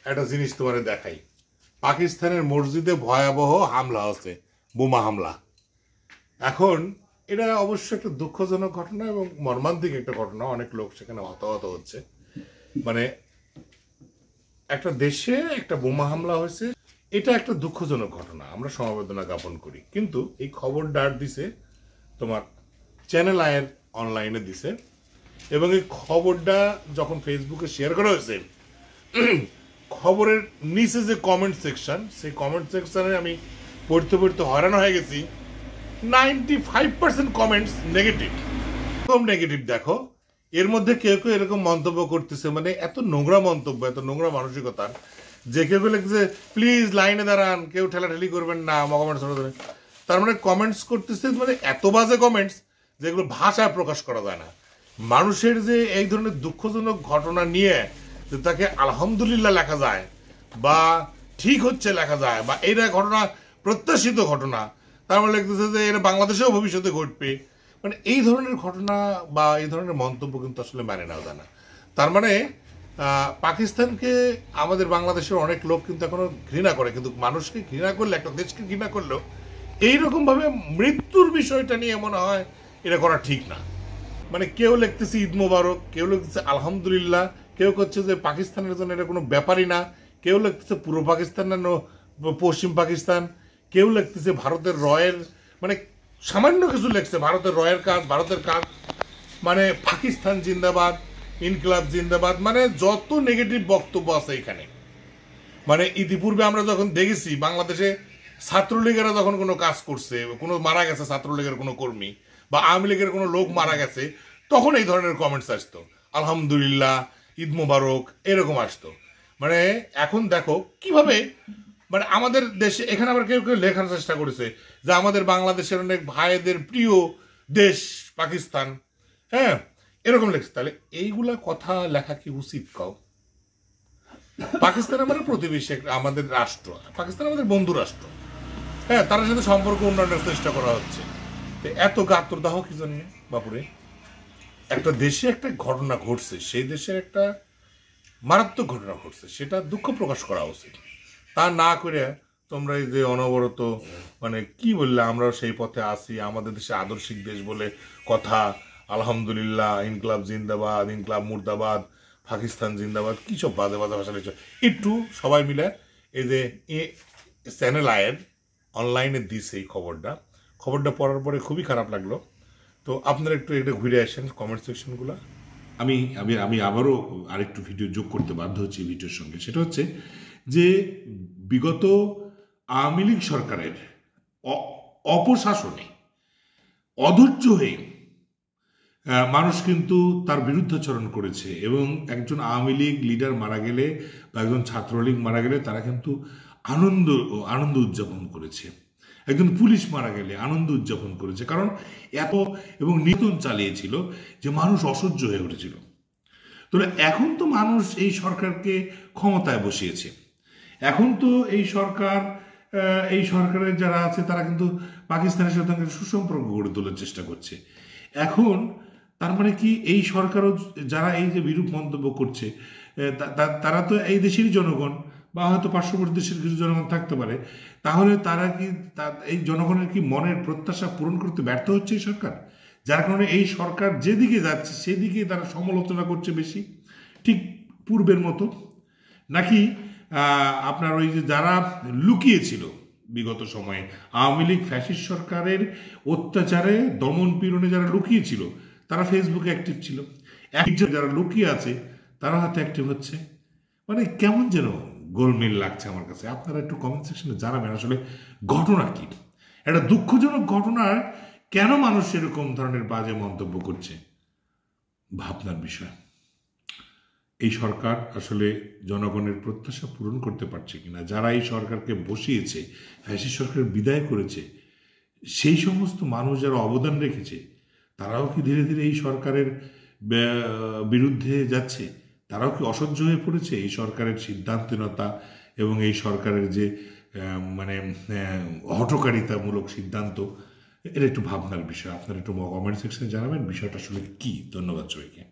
একটা জিনিস তোমার দেখাই। পাকিস্তানের মসজিদে ভয়াবহ হামলা হচ্ছে, বোমা হামলা। এখন এটা অবশ্য একটা দুঃখজনক ঘটনা এবং মর্মান্তিক একটা ঘটনা। অনেক লোক সেখানে হতাহত হচ্ছে। মানে একটা দেশে একটা বোমা হামলা হয়েছে, এটা একটা দুঃখজনক ঘটনা, আমরা সমবেদনা জ্ঞাপন করি। কিন্তু এই খবরটা দিছে তোমার চ্যানেল আয়ের অনলাইনে দিছে, এবং এই খবরটা যখন ফেসবুকে শেয়ার করা হয়েছে, খবরের নিচে যে কমেন্ট সেকশন, সেই কমেন্ট সেকশনে আমি পড়তে পড়তে হয়রান হয়ে গেছি। 95% কমেন্টস নেগেটিভ। কম নেগেটিভ দেখো, এর মধ্যে কেউ কেউ এরকম মন্তব্য করতেছে, মানে এত নোংরা মন্তব্য, এত নোংরা মানসিকতার, যে কেউ লিখছে প্লিজ লাইনে দাঁড়ান, কেউ ঠেলাঠেলি করবেন না, কমেন্টস। তার মানে কমেন্টস করতেছে, মানে এত বাজে কমেন্টস যেগুলো ভাষায় প্রকাশ করা যায় না। মানুষের যে এই ধরনের দুঃখজনক ঘটনা নিয়ে যে তাকে আলহামদুলিল্লাহ লেখা যায়, বা ঠিক হচ্ছে লেখা যায়, বা এইটা ঘটনা প্রত্যাশিত ঘটনা, তার মানে লিখতেছে যে এটা বাংলাদেশেও ভবিষ্যতে ঘটবে, মানে এই ধরনের ঘটনা বা এই ধরনের মন্তব্য কিন্তু আসলে মেনে নেওয়া যায় না। তার মানে পাকিস্তানকে আমাদের বাংলাদেশের অনেক লোক কিন্তু এখনো ঘৃণা করে, কিন্তু মানুষকে ঘৃণা করলে, একটা দেশকে ঘৃণা করলেও এইরকম ভাবে মৃত্যুর বিষয়টা নিয়ে মনে হয় এটা করা ঠিক না। মানে কেউ লিখতেছে ঈদ মোবারক, কেউ লিখতেছে আলহামদুলিল্লাহ, কেউ করছে যে পাকিস্তানের জন্য এটা কোনো ব্যাপারই না, কেউ লিখতেছে পুরো পাকিস্তান না পশ্চিম পাকিস্তান, কেউ লিখতেছে ভারতের রয়ের, মানে সামান্য কিছু লিখছে ভারতের রয়ের কাজ, ভারতের কাজ, মানে পাকিস্তান জিন্দাবাদ, ইনকিলাব জিন্দাবাদ, মানে যত নেগেটিভ বক্তব্য আছে এখানে। মানে ইতিপূর্বে আমরা যখন দেখেছি বাংলাদেশে ছাত্রলীগেরা যখন কোনো কাজ করছে, কোনো মারা গেছে ছাত্রলীগের কোনো কর্মী বা আওয়ামী লীগের কোনো লোক মারা গেছে, তখন এই ধরনের কমেন্টস আসতো, আলহামদুলিল্লাহ, ঈদ মোবারক, এরকম আসতো। মানে এখন দেখো কিভাবে, মানে আমাদের দেশে এখানে আবার কেউ কেউ লেখার চেষ্টা করেছে যে আমাদের বাংলাদেশের অনেক ভাইদের প্রিয় দেশ পাকিস্তান, হ্যাঁ, এরকম লেখছে। তাহলে এইগুলা কথা লেখা কি উচিত কও? পাকিস্তান আমাদের প্রতিবেশী, আমাদের রাষ্ট্র, পাকিস্তান আমাদের বন্ধু রাষ্ট্র, হ্যাঁ, তার সাথে সম্পর্ক উন্নয়নের চেষ্টা করা হচ্ছে। এত গাত্রদাহ কি জন্য বাপুরে? একটা দেশে একটা ঘটনা ঘটছে, সেই দেশের একটা মারাত্মক ঘটনা ঘটছে, সেটা দুঃখ প্রকাশ করা উচিত। তা না করে তোমরা এই যে অনবরত, মানে কি বললে, আমরা সেই পথে আসি, আমাদের দেশে আদর্শিক দেশ বলে কথা, আলহামদুলিল্লাহ, ইনকলাব জিন্দাবাদ, ইনকলাব মুর্দাবাদ, পাকিস্তান জিন্দাবাদ, কি সব বাজে বাজে ভাষা লিখছ। একটু সবাই মিলে এই যে চ্যানেল আয়ের অনলাইনে দিছে এই খবরটা পড়ার পরে খুবই খারাপ লাগলো। তো আপনারা একটু এটা ঘুরে আসেন কমেন্ট সেকশনগুলো। আমি আমি আমি আবারও আরেকটু ভিডিও যোগ করতে বাধ্য হচ্ছি ভিডিওর সঙ্গে। সেটা হচ্ছে যে বিগত আওয়ামী লীগ সরকারের অপশাসনে অধৈর্য হয়ে মানুষ কিন্তু তার বিরুদ্ধাচরণ করেছে, এবং একজন আওয়ামী লীগ লিডার মারা গেলে বা একজন ছাত্রলীগ মারা গেলে তারা কিন্তু আনন্দ উদযাপন করেছে। একজন পুলিশ মারা গেলে আনন্দ উদযাপন করেছে, কারণ এত এবং নির্যাতন চালিয়েছিল যে মানুষ অসহ্য হয়ে উঠেছিল। তাহলে এখন তো মানুষ এই সরকারকে ক্ষমতায় বসিয়েছে, এখন তো এই সরকারের যারা আছে তারা কিন্তু পাকিস্তানের সাথে সুসম্পর্ক গড়ে তোলার চেষ্টা করছে। এখন তার মানে কি এই সরকারও, যারা এই যে বিরূপ মন্তব্য করছে, তারা তো এই দেশেরই জনগণ, বা হয়তো পার্শ্ববর্তী দেশের কিছু জনগণ থাকতে পারে। তাহলে তারা কি এই জনগণের কি মনের প্রত্যাশা পূরণ করতে ব্যর্থ হচ্ছে এই সরকার? যার কারণে এই সরকার যেদিকে যাচ্ছে সেদিকে তারা সমালোচনা করছে বেশি, ঠিক পূর্বের মতো। নাকি আপনার ওই যে যারা লুকিয়েছিল বিগত সময়ে আওয়ামী লীগ ফ্যাসিস্ট সরকারের অত্যাচারে দমন পীড়নে যারা লুকিয়েছিল তারা ফেসবুকে অ্যাক্টিভ ছিল, যারা লুকিয়ে আছে তারা হয়তো অ্যাক্টিভ হচ্ছে। মানে কেমন যেন গোলমেল লাগছে আমার কাছে। আপনারা একটু কমেন্ট সেকশনে জানাবেন আসলে ঘটনা কি, একটা দুঃখজনক ঘটনার কেন মানুষ এরকম ধরনের বাজে মন্তব্য করছে, ভাবনার বিষয়। এই সরকার আসলে জনগণের প্রত্যাশা পূরণ করতে পারছে কিনা, যারা এই সরকারকে বসিয়েছে, ফ্যাসিস্ট সরকার বিদায় করেছে, সেই সমস্ত মানুষ যারা অবদান রেখেছে তারাও কি ধীরে ধীরে এই সরকারের বিরুদ্ধে যাচ্ছে? তারাও কি অসহ্য হয়ে পড়েছে এই সরকারের সিদ্ধান্তহীনতা এবং এই সরকারের যে মানে হঠকারিতামূলক সিদ্ধান্ত? এটা একটু ভাবনার বিষয়। আপনারা একটু কমেন্ট সেকশনে জানাবেন বিষয়টা আসলে কি। ধন্যবাদ সবাইকে।